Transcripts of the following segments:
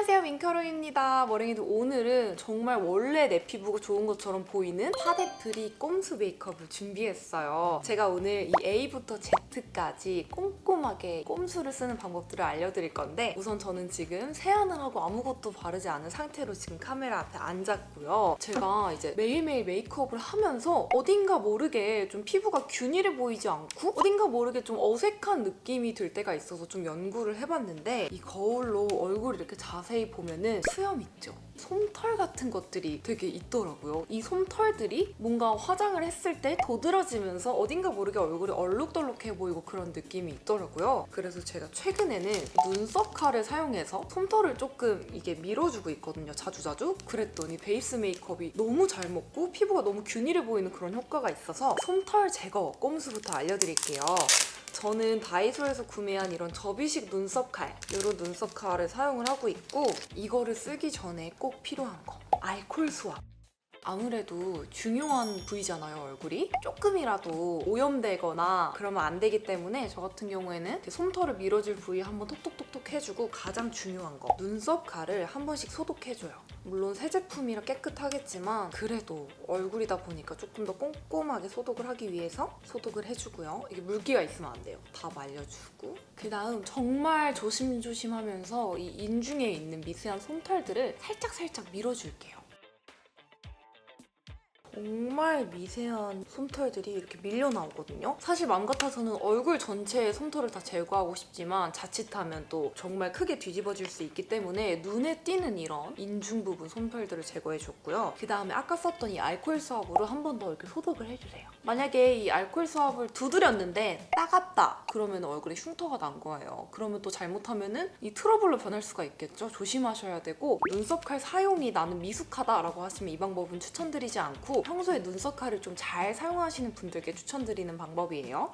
안녕하세요, 민카로입니다. 머랭이도 오늘은 정말 원래 내 피부가 좋은 것처럼 보이는 파데프리 꼼수 메이크업을 준비했어요. 제가 오늘 이 A부터 Z까지 꼼꼼하게 꼼수를 쓰는 방법들을 알려드릴 건데, 우선 저는 지금 세안을 하고 아무것도 바르지 않은 상태로 지금 카메라 앞에 앉았고요. 제가 이제 매일매일 메이크업을 하면서 어딘가 모르게 좀 피부가 균일해 보이지 않고 어딘가 모르게 좀 어색한 느낌이 들 때가 있어서 좀 연구를 해봤는데, 이 거울로 얼굴을 이렇게 자세히 보면은 수염 있죠? 솜털 같은 것들이 되게 있더라고요. 이 솜털들이 뭔가 화장을 했을 때 도드라지면서 어딘가 모르게 얼굴이 얼룩덜룩해 보이고 그런 느낌이 있더라고요. 그래서 제가 최근에는 눈썹 칼을 사용해서 솜털을 조금 이게 밀어주고 있거든요, 자주자주. 그랬더니 베이스 메이크업이 너무 잘 먹고 피부가 너무 균일해 보이는 그런 효과가 있어서 솜털 제거 꼼수부터 알려드릴게요. 저는 다이소에서 구매한 이런 접이식 눈썹 칼, 이런 눈썹 칼을 사용을 하고 있고, 이거를 쓰기 전에 꼭 필요한 거, 알콜 수압. 아무래도 중요한 부위잖아요, 얼굴이. 조금이라도 오염되거나 그러면 안 되기 때문에 저 같은 경우에는 솜털을 밀어줄 부위 한번 톡톡톡톡 해주고, 가장 중요한 거, 눈썹 칼을 한 번씩 소독해줘요. 물론 새 제품이라 깨끗하겠지만 그래도 얼굴이다 보니까 조금 더 꼼꼼하게 소독을 하기 위해서 소독을 해주고요. 이게 물기가 있으면 안 돼요. 다 말려주고, 그 다음 정말 조심조심하면서 이 인중에 있는 미세한 솜털들을 살짝살짝 밀어줄게요. 정말 미세한 솜털들이 이렇게 밀려 나오거든요. 사실 마음 같아서는 얼굴 전체의 솜털을 다 제거하고 싶지만 자칫하면 또 정말 크게 뒤집어질 수 있기 때문에 눈에 띄는 이런 인중 부분 솜털들을 제거해줬고요. 그 다음에 아까 썼던 이 알콜 수압으로 한 번 더 이렇게 소독을 해주세요. 만약에 이 알콜 수압을 두드렸는데 따갑다, 그러면 얼굴에 흉터가 난 거예요. 그러면 또 잘못하면은 이 트러블로 변할 수가 있겠죠. 조심하셔야 되고, 눈썹 칼 사용이 나는 미숙하다라고 하시면 이 방법은 추천드리지 않고, 평소에 눈썹 칼을 좀 잘 사용하시는 분들께 추천드리는 방법이에요.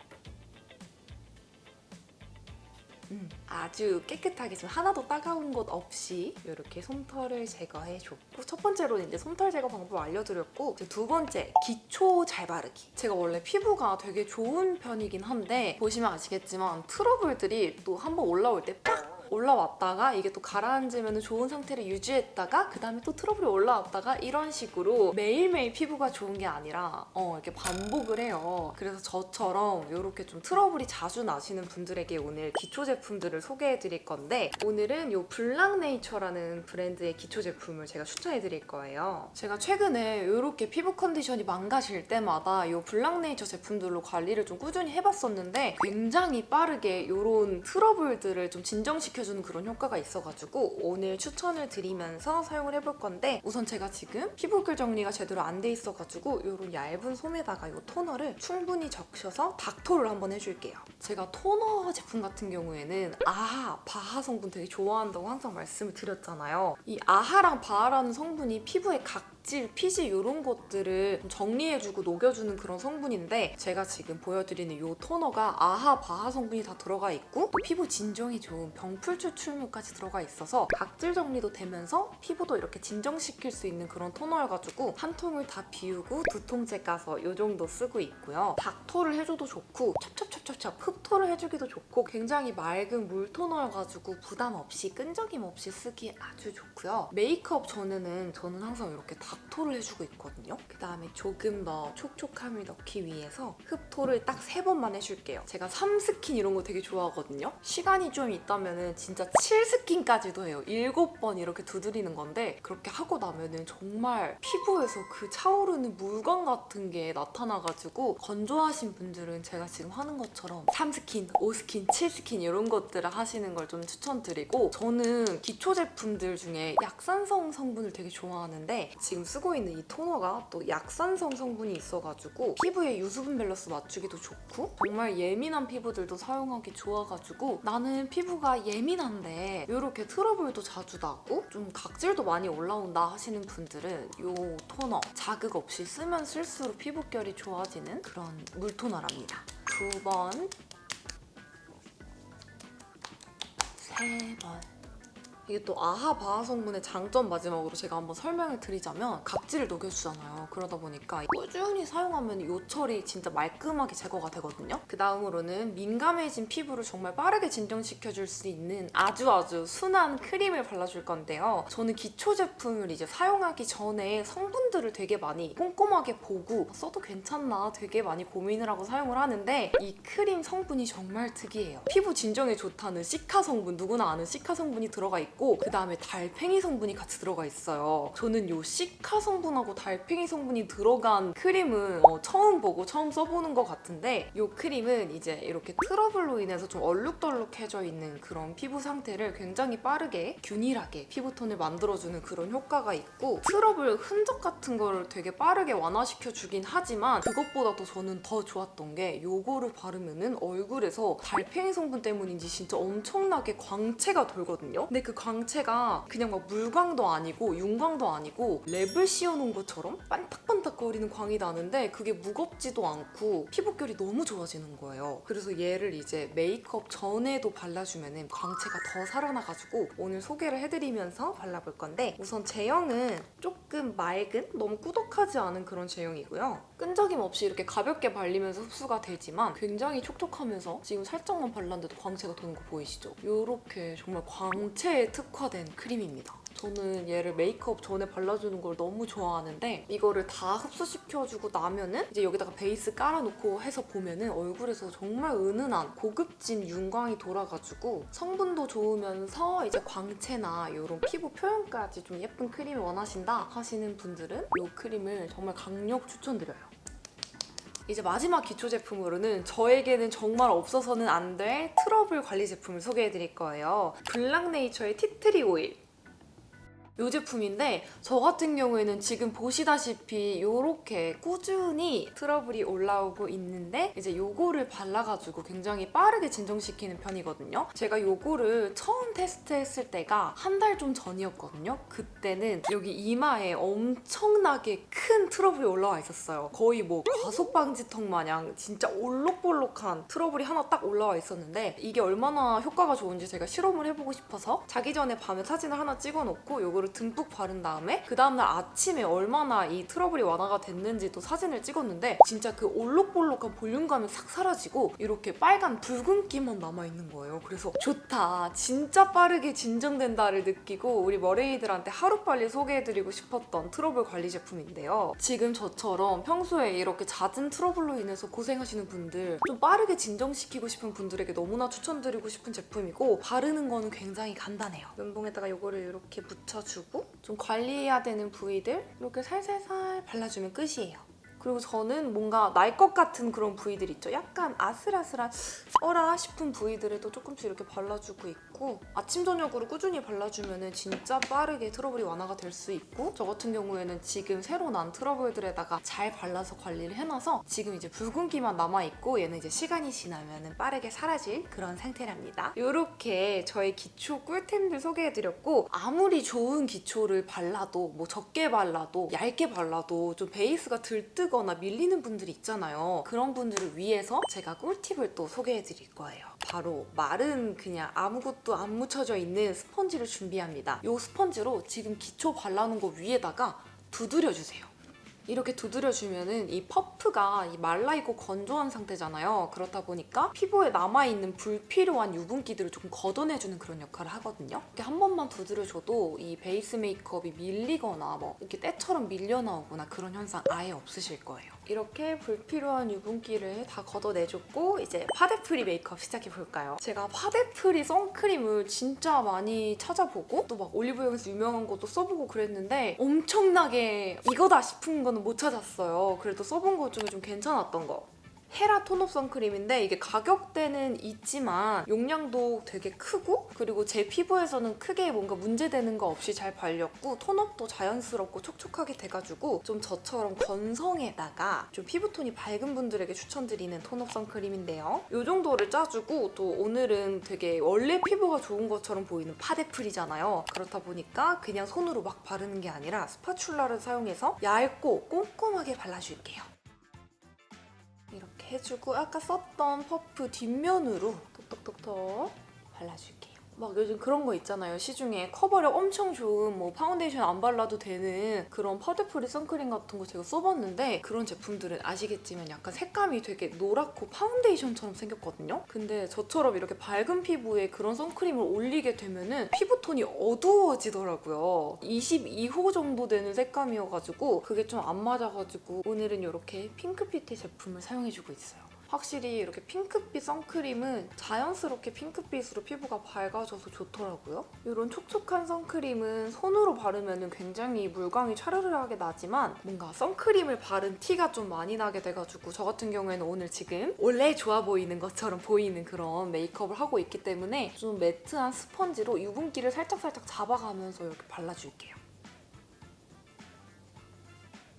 아주 깨끗하게 좀 하나도 따가운 곳 없이 이렇게 솜털을 제거해줬고, 첫 번째로는 이제 솜털 제거 방법을 알려드렸고, 이제 두 번째, 기초 잘 바르기. 제가 원래 피부가 되게 좋은 편이긴 한데 보시면 아시겠지만 트러블들이 또 한번 올라올 때 빡! 올라왔다가 이게 또 가라앉으면 좋은 상태를 유지했다가 그 다음에 또 트러블이 올라왔다가, 이런 식으로 매일매일 피부가 좋은 게 아니라 이렇게 반복을 해요. 그래서 저처럼 이렇게 좀 트러블이 자주 나시는 분들에게 오늘 기초 제품들을 소개해 드릴 건데, 오늘은 이 블랑네이처라는 브랜드의 기초 제품을 제가 추천해 드릴 거예요. 제가 최근에 이렇게 피부 컨디션이 망가질 때마다 이 블랑네이처 제품들로 관리를 좀 꾸준히 해봤었는데, 굉장히 빠르게 이런 트러블들을 좀 진정시켜주는 그런 효과가 있어가지고 오늘 추천을 드리면서 사용을 해볼 건데, 우선 제가 지금 피부결 정리가 제대로 안 돼 있어가지고 이런 얇은 솜에다가 이 토너를 충분히 적셔서 닥토를 한번 해줄게요. 제가 토너 제품 같은 경우에는 아하, 바하 성분 되게 좋아한다고 항상 말씀을 드렸잖아요. 이 아하랑 바하라는 성분이 피부에 각질, 피지 이런 것들을 정리해주고 녹여주는 그런 성분인데, 제가 지금 보여드리는 이 토너가 아하, 바하 성분이 다 들어가 있고, 또 피부 진정이 좋은 병풀 추출물까지 들어가 있어서 각질 정리도 되면서 피부도 이렇게 진정시킬 수 있는 그런 토너여가지고 한 통을 다 비우고 두 통째 까서 이 정도 쓰고 있고요. 닥토를 해줘도 좋고 찹찹찹찹찹 흡토를 해주기도 좋고, 굉장히 맑은 물 토너여가지고 부담 없이 끈적임 없이 쓰기에 아주 좋고요. 메이크업 전에는 저는 항상 이렇게 닥토를 해주고 있거든요. 그 다음에 조금 더 촉촉함을 넣기 위해서 흡토를 딱 3번만 해줄게요. 제가 3스킨 이런 거 되게 좋아하거든요. 시간이 좀 있다면은 진짜 7스킨까지도 해요. 7번 이렇게 두드리는 건데, 그렇게 하고 나면은 정말 피부에서 그 차오르는 물광 같은 게 나타나가지고, 건조하신 분들은 제가 지금 하는 것처럼 3스킨, 5스킨, 7스킨 이런 것들을 하시는 걸 좀 추천드리고, 저는 기초 제품들 중에 약산성 성분을 되게 좋아하는데, 지금 쓰고 있는 이 토너가 또 약산성 성분이 있어가지고 피부의 유수분 밸런스 맞추기도 좋고, 정말 예민한 피부들도 사용하기 좋아가지고, 나는 피부가 예민한데 이렇게 트러블도 자주 나고 좀 각질도 많이 올라온다 하시는 분들은 이 토너 자극 없이 쓰면 쓸수록 피부결이 좋아지는 그런 물토너랍니다. 2번, 3번 이게 또 아하바하 성분의 장점 마지막으로 제가 한번 설명을 드리자면 각질을 녹여주잖아요. 그러다 보니까 꾸준히 사용하면 요철이 진짜 말끔하게 제거가 되거든요. 그 다음으로는 민감해진 피부를 정말 빠르게 진정시켜줄 수 있는 아주 순한 크림을 발라줄 건데요. 저는 기초 제품을 이제 사용하기 전에 성분들을 되게 많이 꼼꼼하게 보고 써도 괜찮나 되게 많이 고민을 하고 사용을 하는데 이 크림 성분이 정말 특이해요. 피부 진정에 좋다는 시카 성분, 누구나 아는 시카 성분이 들어가 있고 그 다음에 달팽이 성분이 같이 들어가 있어요. 저는 이 시카 성분하고 달팽이 성분이 들어간 크림은 처음 보고 처음 써보는 것 같은데 이 크림은 이제 이렇게 트러블로 인해서 좀 얼룩덜룩해져 있는 그런 피부 상태를 굉장히 빠르게 균일하게 피부톤을 만들어주는 그런 효과가 있고 트러블 흔적 같은 거를 되게 빠르게 완화시켜주긴 하지만 그것보다도 저는 더 좋았던 게 요거를 바르면은 얼굴에서 달팽이 성분 때문인지 진짜 엄청나게 광채가 돌거든요. 근데 그 광채가 그냥 막 물광도 아니고 윤광도 아니고 랩을 씌워놓은 것처럼 반딱반딱거리는 광이 나는데 그게 무겁지도 않고 피부결이 너무 좋아지는 거예요. 그래서 얘를 이제 메이크업 전에도 발라주면은 광채가 더 살아나가지고 오늘 소개를 해드리면서 발라볼 건데 우선 제형은 조금 맑은, 너무 꾸덕하지 않은 그런 제형이고요. 끈적임 없이 이렇게 가볍게 발리면서 흡수가 되지만 굉장히 촉촉하면서 지금 살짝만 발랐는데도 광채가 도는 거 보이시죠? 이렇게 정말 광채에 특화된 크림입니다. 저는 얘를 메이크업 전에 발라주는 걸 너무 좋아하는데 이거를 다 흡수시켜주고 나면은 이제 여기다가 베이스 깔아놓고 해서 보면은 얼굴에서 정말 은은한 고급진 윤광이 돌아가지고 성분도 좋으면서 이제 광채나 이런 피부 표현까지 좀 예쁜 크림을 원하신다 하시는 분들은 이 크림을 정말 강력 추천드려요. 이제 마지막 기초 제품으로는 저에게는 정말 없어서는 안 될 트러블 관리 제품을 소개해드릴 거예요. 블랑네이처의 티트리 오일. 이 제품인데 저 같은 경우에는 지금 보시다시피 이렇게 꾸준히 트러블이 올라오고 있는데 이제 요거를 발라가지고 굉장히 빠르게 진정시키는 편이거든요. 제가 요거를 처음 테스트했을 때가 한 달 좀 전이었거든요. 그때는 여기 이마에 엄청나게 큰 트러블이 올라와 있었어요. 거의 뭐 과속방지턱 마냥 진짜 올록볼록한 트러블이 하나 딱 올라와 있었는데 이게 얼마나 효과가 좋은지 제가 실험을 해보고 싶어서 자기 전에 밤에 사진을 하나 찍어놓고 요거를 듬뿍 바른 다음에 그 다음날 아침에 얼마나 이 트러블이 완화가 됐는지도 사진을 찍었는데 진짜 그 올록볼록한 볼륨감이 싹 사라지고 이렇게 빨간 붉은기만 남아있는 거예요. 그래서 좋다, 진짜 빠르게 진정된다를 느끼고 우리 머레이들한테 하루빨리 소개해드리고 싶었던 트러블 관리 제품인데요. 지금 저처럼 평소에 이렇게 잦은 트러블로 인해서 고생하시는 분들, 좀 빠르게 진정시키고 싶은 분들에게 너무나 추천드리고 싶은 제품이고 바르는 거는 굉장히 간단해요. 면봉에다가 이거를 이렇게 묻혀주고 좀 관리해야 되는 부위들 이렇게 살살살 발라주면 끝이에요. 그리고 저는 뭔가 날 것 같은 그런 부위들 있죠? 약간 아슬아슬한 어라 싶은 부위들에도 조금씩 이렇게 발라주고 있고 아침 저녁으로 꾸준히 발라주면 진짜 빠르게 트러블이 완화가 될 수 있고 저 같은 경우에는 지금 새로 난 트러블들에다가 잘 발라서 관리를 해놔서 지금 이제 붉은기만 남아있고 얘는 이제 시간이 지나면 빠르게 사라질 그런 상태랍니다. 이렇게 저의 기초 꿀템들 소개해드렸고 아무리 좋은 기초를 발라도 뭐 적게 발라도 얇게 발라도 좀 베이스가 들뜨거나 밀리는 분들이 있잖아요. 그런 분들을 위해서 제가 꿀팁을 또 소개해드릴 거예요. 바로 마른 그냥 아무것도 안 묻혀져 있는 스펀지를 준비합니다. 이 스펀지로 지금 기초 발라놓은 거 위에다가 두드려주세요. 이렇게 두드려주면은 이 퍼프가 말라있고 건조한 상태잖아요. 그렇다 보니까 피부에 남아있는 불필요한 유분기들을 조금 걷어내주는 그런 역할을 하거든요. 이렇게 한 번만 두드려줘도 이 베이스 메이크업이 밀리거나 뭐 이렇게 때처럼 밀려나오거나 그런 현상 아예 없으실 거예요. 이렇게 불필요한 유분기를 다 걷어내줬고 이제 파데프리 메이크업 시작해볼까요? 제가 파데프리 선크림을 진짜 많이 찾아보고 또 막 올리브영에서 유명한 것도 써보고 그랬는데 엄청나게 이거다 싶은 거는 못 찾았어요. 그래도 써본 것 중에 좀 괜찮았던 거. 헤라 톤업 선크림인데 이게 가격대는 있지만 용량도 되게 크고 그리고 제 피부에서는 크게 뭔가 문제되는 거 없이 잘 발렸고 톤업도 자연스럽고 촉촉하게 돼가지고 좀 저처럼 건성에다가 좀 피부톤이 밝은 분들에게 추천드리는 톤업 선크림인데요. 이 정도를 짜주고 또 오늘은 되게 원래 피부가 좋은 것처럼 보이는 파데프리잖아요. 그렇다 보니까 그냥 손으로 막 바르는 게 아니라 스파츌라를 사용해서 얇고 꼼꼼하게 발라줄게요. 이렇게 해주고 아까 썼던 퍼프 뒷면으로 톡톡톡톡 발라줄게요. 막 요즘 그런 거 있잖아요. 시중에 커버력 엄청 좋은 뭐 파운데이션 안 발라도 되는 그런 파데프리 선크림 같은 거 제가 써봤는데 그런 제품들은 아시겠지만 약간 색감이 되게 노랗고 파운데이션처럼 생겼거든요. 근데 저처럼 이렇게 밝은 피부에 그런 선크림을 올리게 되면은 피부톤이 어두워지더라고요. 22호 정도 되는 색감이어가지고 그게 좀 안 맞아가지고 오늘은 이렇게 핑크빛의 제품을 사용해주고 있어요. 확실히 이렇게 핑크빛 선크림은 자연스럽게 핑크빛으로 피부가 밝아져서 좋더라고요. 이런 촉촉한 선크림은 손으로 바르면 굉장히 물광이 차르르하게 나지만 뭔가 선크림을 바른 티가 좀 많이 나게 돼가지고 저 같은 경우에는 오늘 지금 원래 좋아 보이는 것처럼 보이는 그런 메이크업을 하고 있기 때문에 좀 매트한 스펀지로 유분기를 살짝살짝 잡아가면서 이렇게 발라줄게요.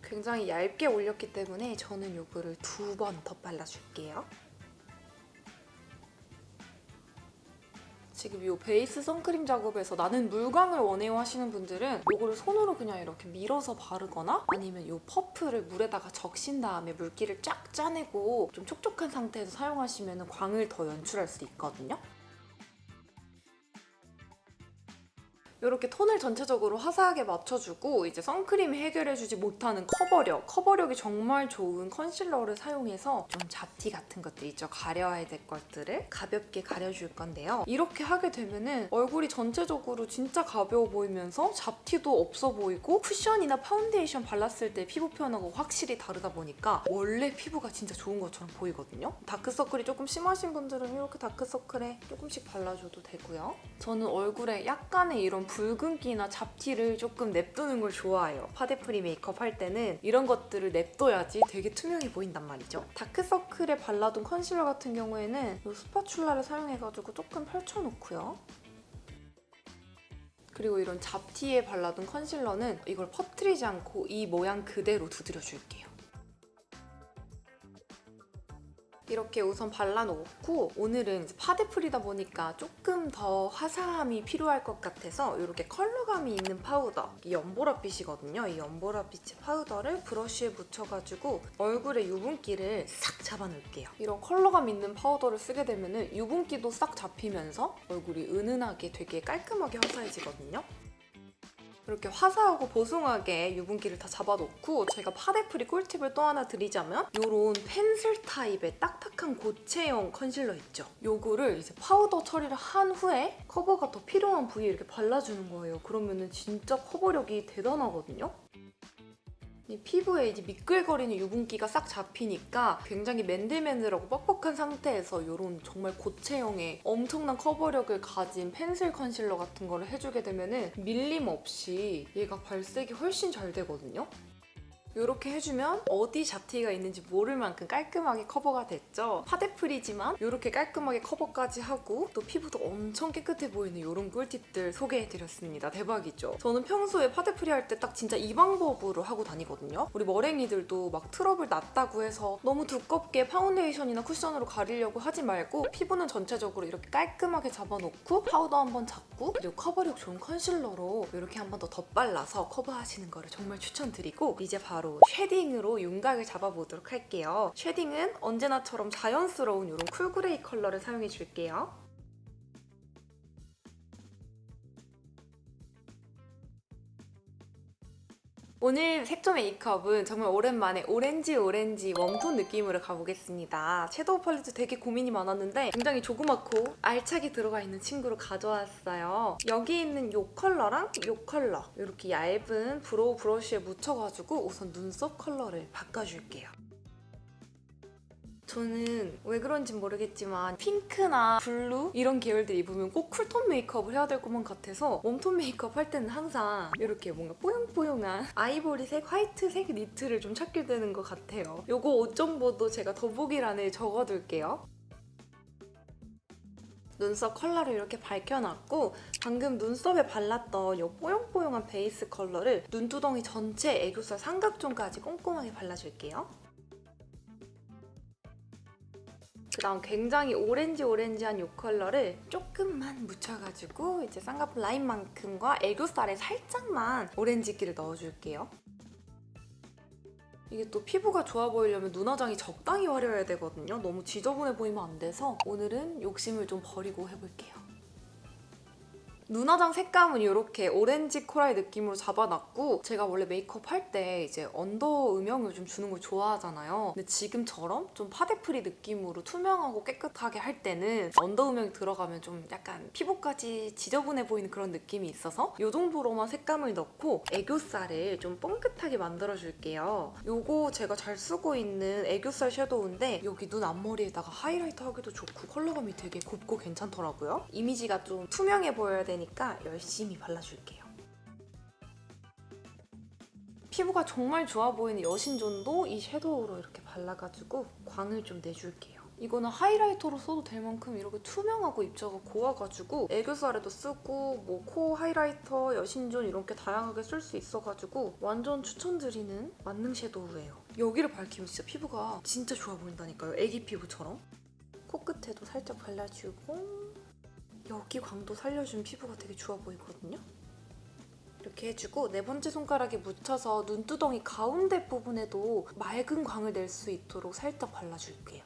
굉장히 얇게 올렸기 때문에 저는 이거를 2번 더 발라줄게요. 지금 이 베이스 선크림 작업에서 나는 물광을 원해요 하시는 분들은 이거를 손으로 그냥 이렇게 밀어서 바르거나 아니면 이 퍼프를 물에다가 적신 다음에 물기를 쫙 짜내고 좀 촉촉한 상태에서 사용하시면 광을 더 연출할 수 있거든요. 이렇게 톤을 전체적으로 화사하게 맞춰주고 이제 선크림이 해결해주지 못하는 커버력이 정말 좋은 컨실러를 사용해서 좀 잡티 같은 것들 있죠. 가려야 될 것들을 가볍게 가려줄 건데요. 이렇게 하게 되면은 얼굴이 전체적으로 진짜 가벼워 보이면서 잡티도 없어 보이고 쿠션이나 파운데이션 발랐을 때 피부 표현하고 확실히 다르다 보니까 원래 피부가 진짜 좋은 것처럼 보이거든요. 다크서클이 조금 심하신 분들은 이렇게 다크서클에 조금씩 발라줘도 되고요. 저는 얼굴에 약간의 이런 붉은기나 잡티를 조금 냅두는 걸 좋아해요. 파데프리 메이크업 할 때는 이런 것들을 냅둬야지 되게 투명해 보인단 말이죠. 다크서클에 발라둔 컨실러 같은 경우에는 이 스파츌라를 사용해가지고 조금 펼쳐놓고요. 그리고 이런 잡티에 발라둔 컨실러는 이걸 퍼뜨리지 않고 이 모양 그대로 두드려줄게요. 이렇게 우선 발라놓고 오늘은 이제 파데프리다 보니까 조금 더 화사함이 필요할 것 같아서 이렇게 컬러감이 있는 파우더, 이 연보라빛이거든요. 이 연보라빛의 파우더를 브러쉬에 묻혀가지고 얼굴에 유분기를 싹 잡아놓을게요. 이런 컬러감 있는 파우더를 쓰게 되면 유분기도 싹 잡히면서 얼굴이 은은하게 되게 깔끔하게 화사해지거든요. 이렇게 화사하고 보송하게 유분기를 다 잡아놓고 제가 파데프리 꿀팁을 또 하나 드리자면 이런 펜슬 타입의 딱딱한 고체형 컨실러 있죠? 요거를 이제 파우더 처리를 한 후에 커버가 더 필요한 부위에 이렇게 발라주는 거예요. 그러면은 진짜 커버력이 대단하거든요? 이 피부에 이제 미끌거리는 유분기가 싹 잡히니까 굉장히 맨들맨들하고 뻑뻑한 상태에서 이런 정말 고체형의 엄청난 커버력을 가진 펜슬 컨실러 같은 거를 해주게 되면 밀림 없이 얘가 발색이 훨씬 잘 되거든요. 이렇게 해주면 어디 잡티가 있는지 모를 만큼 깔끔하게 커버가 됐죠. 파데프리지만 이렇게 깔끔하게 커버까지 하고 또 피부도 엄청 깨끗해 보이는 이런 꿀팁들 소개해드렸습니다. 대박이죠? 저는 평소에 파데프리 할 때 딱 진짜 이 방법으로 하고 다니거든요. 우리 머랭이들도 막 트러블 났다고 해서 너무 두껍게 파운데이션이나 쿠션으로 가리려고 하지 말고 피부는 전체적으로 이렇게 깔끔하게 잡아놓고 파우더 한번 잡고 그리고 커버력 좋은 컨실러로 이렇게 한 번 더 덧발라서 커버하시는 거를 정말 추천드리고 이제 바로 쉐딩으로 윤곽을 잡아보도록 할게요. 쉐딩은 언제나처럼 자연스러운 이런 쿨그레이 컬러를 사용해줄게요. 오늘 색조 메이크업은 정말 오랜만에 오렌지 웜톤 느낌으로 가보겠습니다. 섀도우 팔레트 되게 고민이 많았는데 굉장히 조그맣고 알차게 들어가 있는 친구로 가져왔어요. 여기 있는 이 컬러랑 이 컬러 이렇게 얇은 브로우 브러쉬에 묻혀가지고 우선 눈썹 컬러를 바꿔줄게요. 저는 왜 그런지 모르겠지만 핑크나 블루 이런 계열들 입으면 꼭 쿨톤 메이크업을 해야 될 것만 같아서 웜톤 메이크업 할 때는 항상 이렇게 뭔가 뽀용뽀용한 아이보리색, 화이트색 니트를 좀 찾게 되는 것 같아요. 요거 옷 정보도 제가 더보기란에 적어둘게요. 눈썹 컬러를 이렇게 밝혀놨고 방금 눈썹에 발랐던 이 뽀용뽀용한 베이스 컬러를 눈두덩이 전체 애교살 삼각존까지 꼼꼼하게 발라줄게요. 그다음 굉장히 오렌지한 이 컬러를 조금만 묻혀가지고 이제 쌍꺼풀 라인만큼과 애교살에 살짝만 오렌지기를 넣어줄게요. 이게 또 피부가 좋아 보이려면 눈화장이 적당히 화려해야 되거든요. 너무 지저분해 보이면 안 돼서 오늘은 욕심을 좀 버리고 해볼게요. 눈화장 색감은 이렇게 오렌지 코랄 느낌으로 잡아놨고 제가 원래 메이크업 할 때 이제 언더 음영을 좀 주는 걸 좋아하잖아요. 근데 지금처럼 좀 파데프리 느낌으로 투명하고 깨끗하게 할 때는 언더 음영이 들어가면 좀 약간 피부까지 지저분해 보이는 그런 느낌이 있어서 이 정도로만 색감을 넣고 애교살을 좀 뻥긋하게 만들어줄게요. 요거 제가 잘 쓰고 있는 애교살 섀도우인데 여기 눈 앞머리에다가 하이라이터 하기도 좋고 컬러감이 되게 곱고 괜찮더라고요. 이미지가 좀 투명해 보여야 되니까 열심히 발라줄게요. 피부가 정말 좋아 보이는 여신존도 이 섀도우로 이렇게 발라가지고 광을 좀 내줄게요. 이거는 하이라이터로 써도 될 만큼 이렇게 투명하고 입자가 고와가지고 애교살에도 쓰고 뭐 코 하이라이터, 여신존 이렇게 다양하게 쓸 수 있어가지고 완전 추천드리는 만능 섀도우예요. 여기를 밝히면 진짜 피부가 진짜 좋아 보인다니까요. 애기 피부처럼. 코끝에도 살짝 발라주고 여기 광도 살려준 피부가 되게 좋아 보이거든요. 이렇게 해주고 네 번째 손가락에 묻혀서 눈두덩이 가운데 부분에도 맑은 광을 낼 수 있도록 살짝 발라줄게요.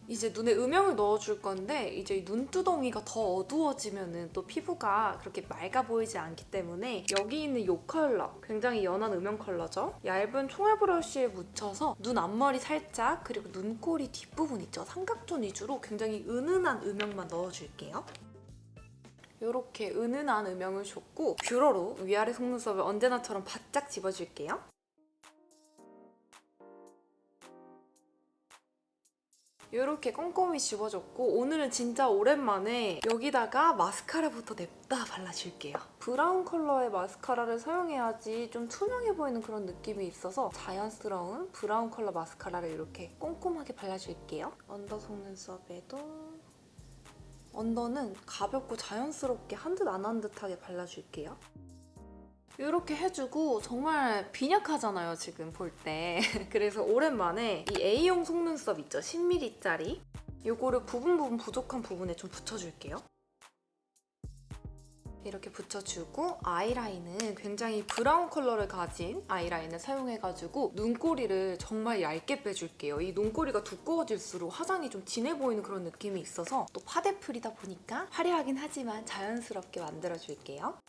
이제 눈에 음영을 넣어줄 건데 이제 눈두덩이가 더 어두워지면 또 피부가 그렇게 맑아 보이지 않기 때문에 여기 있는 이 컬러 굉장히 연한 음영 컬러죠. 얇은 총알 브러쉬에 묻혀서 눈 앞머리 살짝 그리고 눈꼬리 뒷부분 있죠. 삼각존 위주로 굉장히 은은한 음영만 넣어줄게요. 이렇게 은은한 음영을 줬고 뷰러로 위아래 속눈썹을 언제나처럼 바짝 집어줄게요. 이렇게 꼼꼼히 집어줬고 오늘은 진짜 오랜만에 여기다가 마스카라부터 냅다 발라줄게요. 브라운 컬러의 마스카라를 사용해야지 좀 투명해 보이는 그런 느낌이 있어서 자연스러운 브라운 컬러 마스카라를 이렇게 꼼꼼하게 발라줄게요. 언더 속눈썹에도 언더는 가볍고 자연스럽게 한 듯 안 한 듯하게 발라줄게요. 이렇게 해주고 정말 빈약하잖아요, 지금 볼 때. 그래서 오랜만에 이 A용 속눈썹 있죠? 10mm짜리. 이거를 부분 부족한 부분에 좀 붙여줄게요. 이렇게 붙여주고 아이라인은 굉장히 브라운 컬러를 가진 아이라인을 사용해가지고 눈꼬리를 정말 얇게 빼줄게요. 이 눈꼬리가 두꺼워질수록 화장이 좀 진해 보이는 그런 느낌이 있어서 또 파데프리다 보니까 화려하긴 하지만 자연스럽게 만들어줄게요.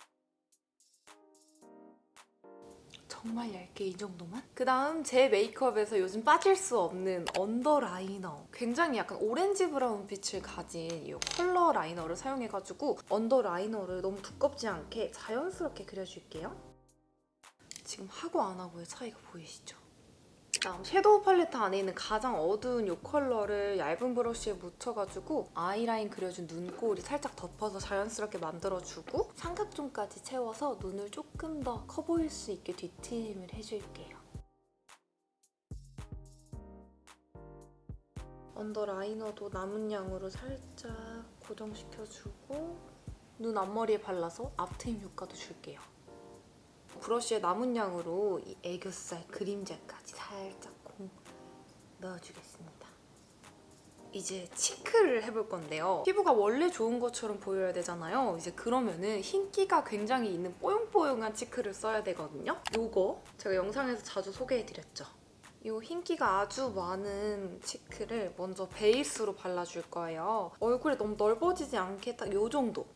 정말 얇게 이 정도만? 그다음 제 메이크업에서 요즘 빠질 수 없는 언더 라이너. 굉장히 약간 오렌지 브라운 빛을 가진 이 컬러 라이너를 사용해가지고 언더 라이너를 너무 두껍지 않게 자연스럽게 그려줄게요. 지금 하고 안 하고의 차이가 보이시죠? 그다음 섀도우 팔레트 안에 있는 가장 어두운 이 컬러를 얇은 브러쉬에 묻혀가지고 아이라인 그려준 눈꼬리 살짝 덮어서 자연스럽게 만들어주고 삼각존까지 채워서 눈을 조금 더 커 보일 수 있게 뒤트임을 해줄게요. 언더 라이너도 남은 양으로 살짝 고정시켜주고 눈 앞머리에 발라서 앞트임 효과도 줄게요. 브러쉬에 남은 양으로 이 애교살 그림자까지 살짝 공 넣어주겠습니다. 이제 치크를 해볼 건데요. 피부가 원래 좋은 것처럼 보여야 되잖아요. 이제 그러면은 흰기가 굉장히 있는 뽀용뽀용한 치크를 써야 되거든요. 요거 제가 영상에서 자주 소개해드렸죠. 이 흰기가 아주 많은 치크를 먼저 베이스로 발라줄 거예요. 얼굴에 너무 넓어지지 않게 딱 요 정도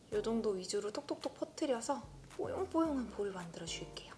위주로 톡톡톡 퍼뜨려서 뽀용뽀용한 볼을 만들어줄게요.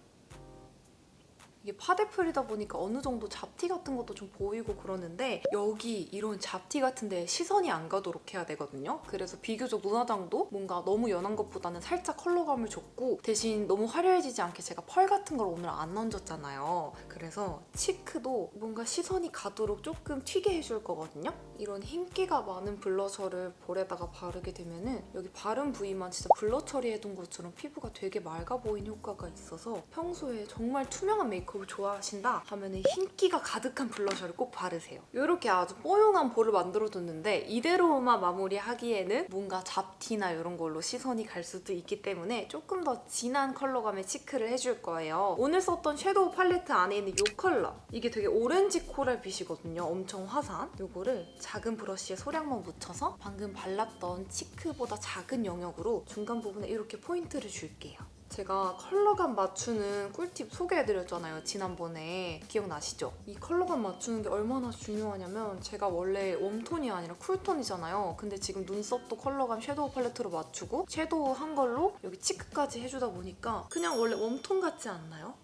이게 파데프리다 보니까 어느 정도 잡티 같은 것도 좀 보이고 그러는데 여기 이런 잡티 같은 데 시선이 안 가도록 해야 되거든요. 그래서 비교적 눈화장도 뭔가 너무 연한 것보다는 살짝 컬러감을 줬고 대신 너무 화려해지지 않게 제가 펄 같은 걸 오늘 안 얹었잖아요. 그래서 치크도 뭔가 시선이 가도록 조금 튀게 해줄 거거든요. 이런 흰기가 많은 블러셔를 볼에다가 바르게 되면은 여기 바른 부위만 진짜 블러 처리해둔 것처럼 피부가 되게 맑아 보이는 효과가 있어서 평소에 정말 투명한 메이크업을 좋아하신다 하면은 흰기가 가득한 블러셔를 꼭 바르세요. 이렇게 아주 뽀용한 볼을 만들어뒀는데 이대로만 마무리하기에는 뭔가 잡티나 이런 걸로 시선이 갈 수도 있기 때문에 조금 더 진한 컬러감의 치크를 해줄 거예요. 오늘 썼던 섀도우 팔레트 안에 있는 이 컬러 이게 되게 오렌지 코랄 빛이거든요. 엄청 화사한 이거를 작은 브러쉬에 소량만 묻혀서 방금 발랐던 치크보다 작은 영역으로 중간 부분에 이렇게 포인트를 줄게요. 제가 컬러감 맞추는 꿀팁 소개해드렸잖아요, 지난번에. 기억나시죠? 이 컬러감 맞추는 게 얼마나 중요하냐면 제가 원래 웜톤이 아니라 쿨톤이잖아요. 근데 지금 눈썹도 컬러감 섀도우 팔레트로 맞추고 섀도우 한 걸로 여기 치크까지 해주다 보니까 그냥 원래 웜톤 같지 않나요?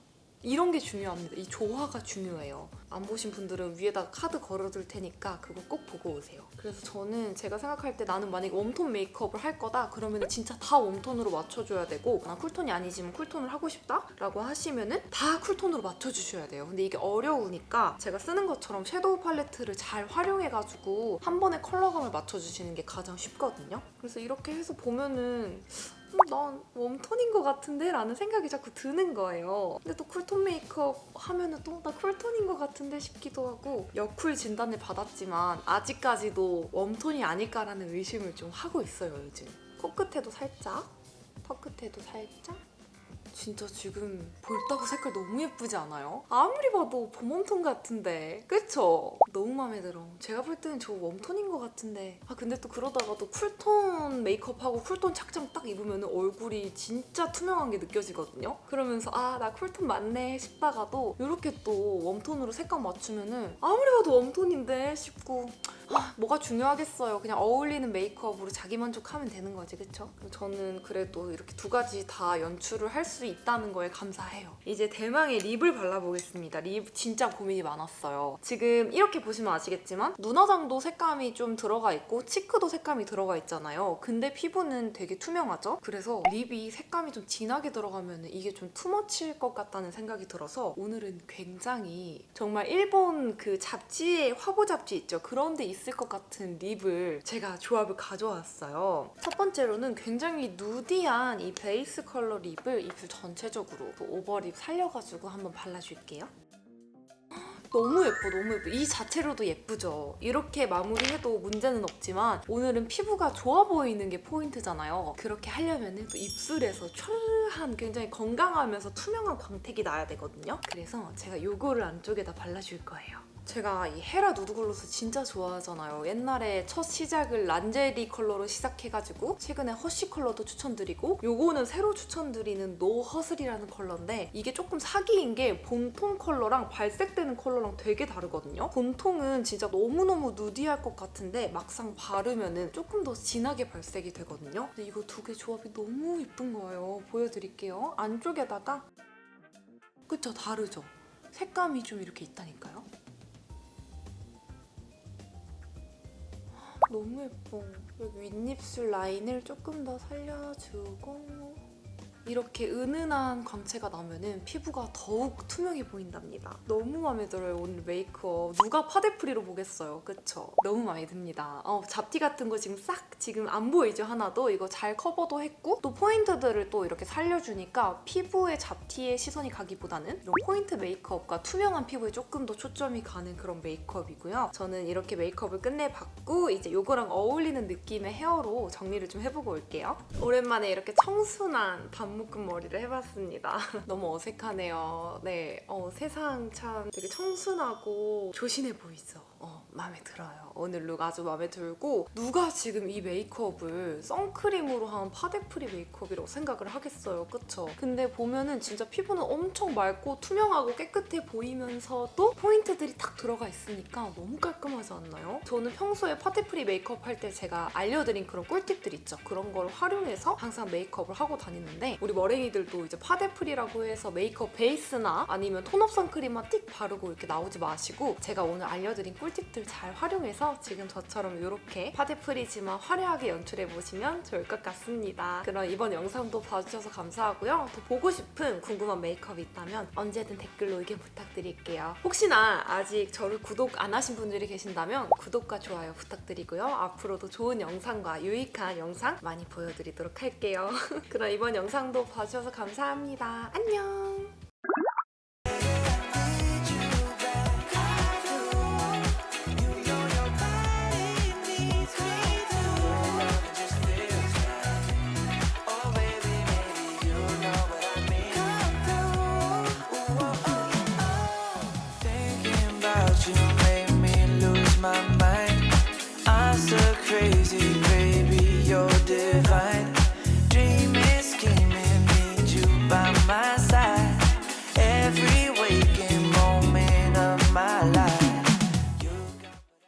이런 게 중요합니다. 이 조화가 중요해요. 안 보신 분들은 위에다가 카드 걸어둘 테니까 그거 꼭 보고 오세요. 그래서 저는 제가 생각할 때 나는 만약에 웜톤 메이크업을 할 거다 그러면 진짜 다 웜톤으로 맞춰줘야 되고 난 쿨톤이 아니지만 쿨톤을 하고 싶다? 라고 하시면은 다 쿨톤으로 맞춰주셔야 돼요. 근데 이게 어려우니까 제가 쓰는 것처럼 섀도우 팔레트를 잘 활용해가지고 한 번에 컬러감을 맞춰주시는 게 가장 쉽거든요. 그래서 이렇게 해서 보면은 난 웜톤인 것 같은데? 라는 생각이 자꾸 드는 거예요. 근데 또 쿨톤 메이크업 하면은 또 나 쿨톤인 것 같은데 싶기도 하고 여쿨 진단을 받았지만 아직까지도 웜톤이 아닐까라는 의심을 좀 하고 있어요, 요즘. 코끝에도 살짝, 턱 끝에도 살짝. 진짜 지금 볼따구 색깔 너무 예쁘지 않아요? 아무리 봐도 봄웜톤 같은데 그쵸? 너무 마음에 들어. 제가 볼 때는 저 웜톤인 것 같은데 근데 또 그러다가도 쿨톤 메이크업하고 쿨톤 착장 딱 입으면 얼굴이 진짜 투명한 게 느껴지거든요? 그러면서 나 쿨톤 맞네 싶다가도 이렇게 또 웜톤으로 색감 맞추면은 아무리 봐도 웜톤인데 싶고 뭐가 중요하겠어요. 그냥 어울리는 메이크업으로 자기 만족하면 되는 거지, 그쵸? 저는 그래도 이렇게 두 가지 다 연출을 할 수 있다는 거에 감사해요. 이제 대망의 립을 발라보겠습니다. 립 진짜 고민이 많았어요. 지금 이렇게 보시면 아시겠지만 눈화장도 색감이 좀 들어가 있고 치크도 색감이 들어가 있잖아요. 근데 피부는 되게 투명하죠? 그래서 립이 색감이 좀 진하게 들어가면 이게 좀 투머치일 것 같다는 생각이 들어서 오늘은 굉장히 정말 일본 그 잡지에 화보 잡지 있죠? 그런 데 있을 것 같은 립을 제가 조합을 가져왔어요. 첫 번째로는 굉장히 누디한 이 베이스 컬러 립을 입술 전체적으로 오버립 살려가지고 한번 발라줄게요. 너무 예뻐, 너무 예뻐. 이 자체로도 예쁘죠? 이렇게 마무리해도 문제는 없지만 오늘은 피부가 좋아 보이는 게 포인트잖아요. 그렇게 하려면 또 입술에서 촤르한 굉장히 건강하면서 투명한 광택이 나야 되거든요. 그래서 제가 이거를 안쪽에다 발라줄 거예요. 제가 이 헤라 누드글로스 진짜 좋아하잖아요. 옛날에 첫 시작을 란제리 컬러로 시작해가지고 최근에 허쉬 컬러도 추천드리고 요거는 새로 추천드리는 노 허슬이라는 컬러인데 이게 조금 사기인 게 본통 컬러랑 발색되는 컬러랑 되게 다르거든요. 본통은 진짜 너무너무 누디할 것 같은데 막상 바르면은 조금 더 진하게 발색이 되거든요. 근데 이거 두 개 조합이 너무 예쁜 거예요. 보여드릴게요. 안쪽에다가 그쵸? 다르죠? 색감이 좀 이렇게 있다니까요. 너무 예뻐. 여기 윗입술 라인을 조금 더 살려주고 이렇게 은은한 광채가 나면은 피부가 더욱 투명해 보인답니다. 너무 마음에 들어요, 오늘 메이크업. 누가 파데프리로 보겠어요, 그쵸? 너무 마음에 듭니다. 잡티 같은 거 지금 싹 지금 안 보이죠, 하나도? 이거 잘 커버도 했고 또 포인트들을 또 이렇게 살려주니까 피부에 잡티에 시선이 가기보다는 이런 포인트 메이크업과 투명한 피부에 조금 더 초점이 가는 그런 메이크업이고요. 저는 이렇게 메이크업을 끝내봤고 이제 이거랑 어울리는 느낌의 헤어로 정리를 좀 해보고 올게요. 오랜만에 이렇게 청순한 반묶음 머리를 해봤습니다. 너무 어색하네요. 네, 세상 참 되게 청순하고 조신해 보이죠? 마음에 들어요. 오늘 룩 아주 마음에 들고 누가 지금 이 메이크업을 선크림으로 한 파데프리 메이크업이라고 생각을 하겠어요. 그쵸? 근데 보면은 진짜 피부는 엄청 맑고 투명하고 깨끗해 보이면서도 포인트들이 딱 들어가 있으니까 너무 깔끔하지 않나요? 저는 평소에 파데프리 메이크업 할 때 제가 알려드린 그런 꿀팁들 있죠? 그런 걸 활용해서 항상 메이크업을 하고 다니는데 우리 머랭이들도 이제 파데프리라고 해서 메이크업 베이스나 아니면 톤업 선크림만 띡 바르고 이렇게 나오지 마시고 제가 오늘 알려드린 꿀팁들 잘 활용해서 지금 저처럼 이렇게 파데프리지만 화려하게 연출해보시면 좋을 것 같습니다. 그럼 이번 영상도 봐주셔서 감사하고요. 더 보고 싶은 궁금한 메이크업이 있다면 언제든 댓글로 의견 부탁드릴게요. 혹시나 아직 저를 구독 안 하신 분들이 계신다면 구독과 좋아요 부탁드리고요. 앞으로도 좋은 영상과 유익한 영상 많이 보여드리도록 할게요. 그럼 이번 영상도 봐주셔서 감사합니다. 안녕!